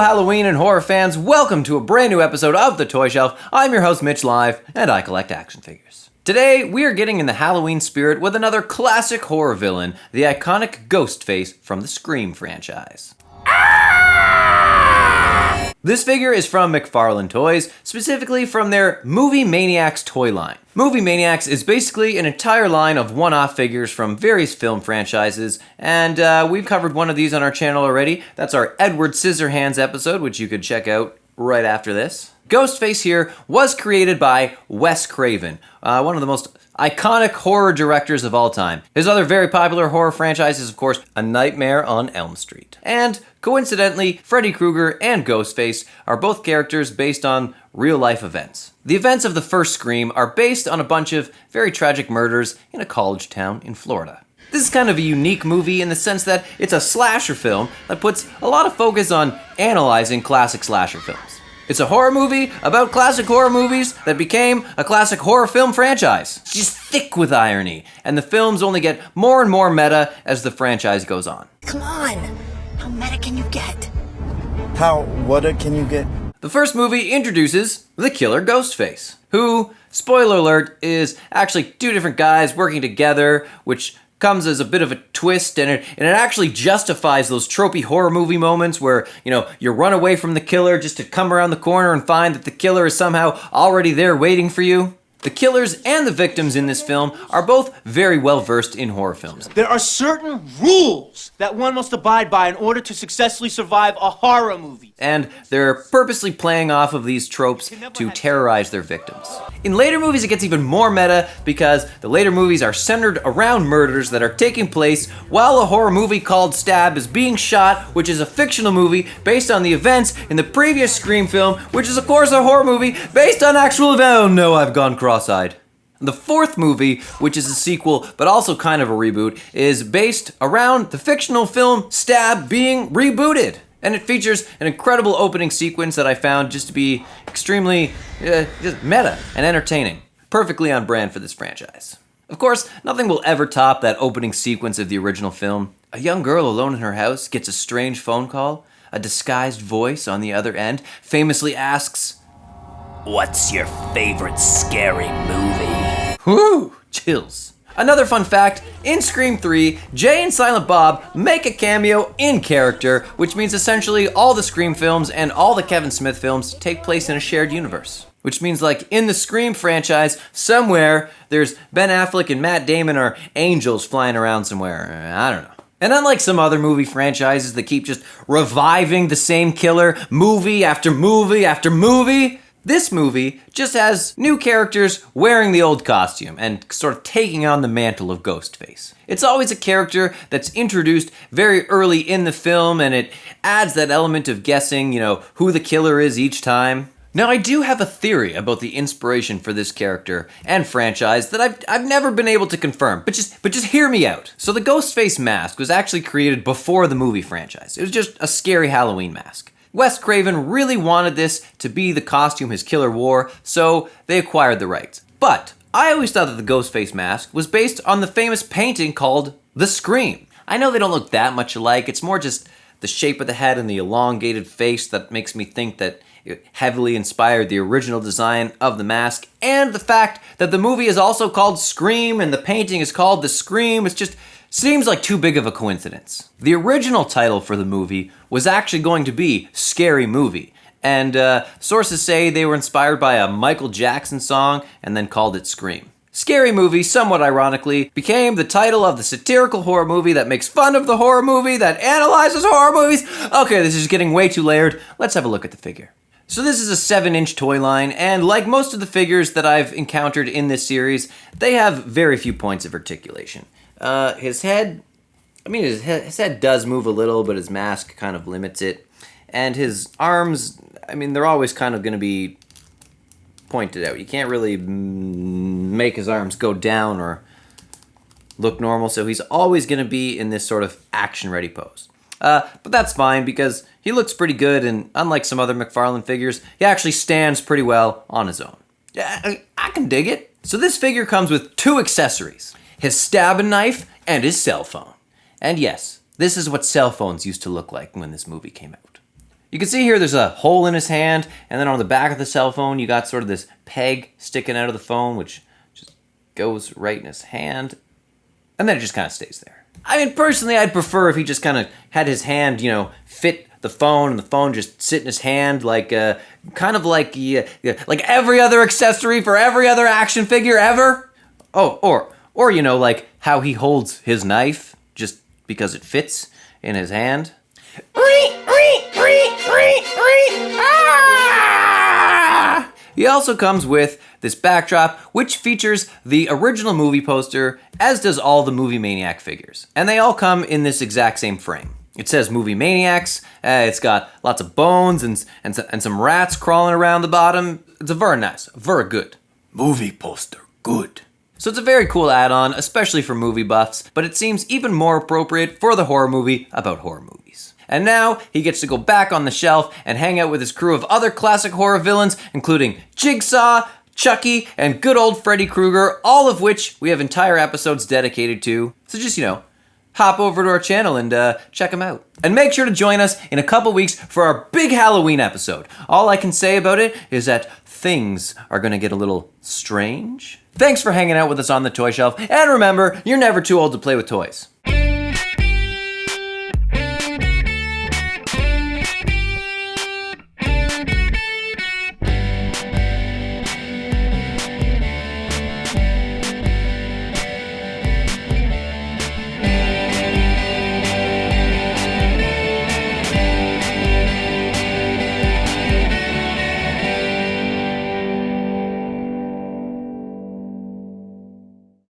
Halloween and horror fans, welcome to a brand new episode of The Toy Shelf. I'm your host Mitch Live, and I collect action figures. Today, we are getting in the Halloween spirit with another classic horror villain, the iconic Ghostface from the Scream franchise. This figure is from McFarlane Toys, specifically from their Movie Maniacs toy line. Movie Maniacs is basically an entire line of one-off figures from various film franchises, and we've covered one of these on our channel already. That's our Edward Scissorhands episode, which you could check out right after this. Ghostface here was created by Wes Craven, one of the most iconic horror directors of all time. His other very popular horror franchise is, of course, A Nightmare on Elm Street. And, coincidentally, Freddy Krueger and Ghostface are both characters based on real-life events. The events of the first Scream are based on a bunch of very tragic murders in a college town in Florida. This is kind of a unique movie in the sense that it's a slasher film that puts a lot of focus on analyzing classic slasher films. It's a horror movie about classic horror movies that became a classic horror film franchise. It's just thick with irony, and the films only get more and more meta as the franchise goes on. Come on, how meta can you get? What can you get? The first movie introduces the killer Ghostface, who, spoiler alert, is actually two different guys working together, which comes as a bit of a twist, and it actually justifies those tropey horror movie moments where, you run away from the killer just to come around the corner and find that the killer is somehow already there waiting for you. The killers and the victims in this film are both very well versed in horror films. There are certain rules that one must abide by in order to successfully survive a horror movie. And they're purposely playing off of these tropes to terrorize their victims. In later movies, it gets even more meta because the later movies are centered around murders that are taking place while a horror movie called Stab is being shot, which is a fictional movie based on the events in the previous Scream film, which is of course a horror movie based on actual events. Oh no, I've gone cross-eyed. The fourth movie, which is a sequel but also kind of a reboot, is based around the fictional film Stab being rebooted. And it features an incredible opening sequence that I found just to be extremely just meta and entertaining. Perfectly on brand for this franchise. Of course, nothing will ever top that opening sequence of the original film. A young girl alone in her house gets a strange phone call. A disguised voice on the other end famously asks, "What's your favorite scary movie?" Whew, chills. Another fun fact, in Scream 3, Jay and Silent Bob make a cameo in character, which means essentially all the Scream films and all the Kevin Smith films take place in a shared universe. Which means like in the Scream franchise, somewhere there's Ben Affleck and Matt Damon are angels flying around somewhere. I don't know. And unlike some other movie franchises that keep just reviving the same killer movie after movie after movie, this movie just has new characters wearing the old costume and sort of taking on the mantle of Ghostface. It's always a character that's introduced very early in the film, and it adds that element of guessing, who the killer is each time. Now, I do have a theory about the inspiration for this character and franchise that I've never been able to confirm, but just hear me out. So the Ghostface mask was actually created before the movie franchise. It was just a scary Halloween mask. Wes Craven really wanted this to be the costume his killer wore, so they acquired the rights. But I always thought that the Ghostface mask was based on the famous painting called The Scream. I know they don't look that much alike, it's more just the shape of the head and the elongated face that makes me think that it heavily inspired the original design of the mask, and the fact that the movie is also called Scream and the painting is called The Scream. It's just seems like too big of a coincidence. The original title for the movie was actually going to be Scary Movie, and sources say they were inspired by a Michael Jackson song and then called it Scream. Scary Movie, somewhat ironically, became the title of the satirical horror movie that makes fun of the horror movie that analyzes horror movies. Okay, this is getting way too layered. Let's have a look at the figure. So this is a 7-inch toy line, and like most of the figures that I've encountered in this series, they have very few points of articulation. His head does move a little, but his mask kind of limits it. And his arms, they're always kind of going to be pointed out. You can't really make his arms go down or look normal, so he's always going to be in this sort of action-ready pose. But that's fine because he looks pretty good, and unlike some other McFarlane figures, he actually stands pretty well on his own. Yeah, I can dig it. So this figure comes with 2 accessories. His stabbing knife, and his cell phone. And yes, this is what cell phones used to look like when this movie came out. You can see here there's a hole in his hand, and then on the back of the cell phone you got sort of this peg sticking out of the phone, which just goes right in his hand, and then it just kind of stays there. I mean, personally, I'd prefer if he just kind of had his hand, fit the phone, and the phone just sit in his hand like, kind of like every other accessory for every other action figure ever. Oh, or like how he holds his knife, just because it fits in his hand. He also comes with this backdrop, which features the original movie poster, as does all the Movie Maniac figures. And they all come in this exact same frame. It says Movie Maniacs, it's got lots of bones and some rats crawling around the bottom. It's a very nice, very good movie poster, good. So it's a very cool add-on, especially for movie buffs, but it seems even more appropriate for the horror movie about horror movies. And now, he gets to go back on the shelf and hang out with his crew of other classic horror villains, including Jigsaw, Chucky, and good old Freddy Krueger, all of which we have entire episodes dedicated to. So just, hop over to our channel and check them out. And make sure to join us in a couple weeks for our big Halloween episode. All I can say about it is that things are gonna get a little strange. Thanks for hanging out with us on The Toy Shelf, and remember, you're never too old to play with toys.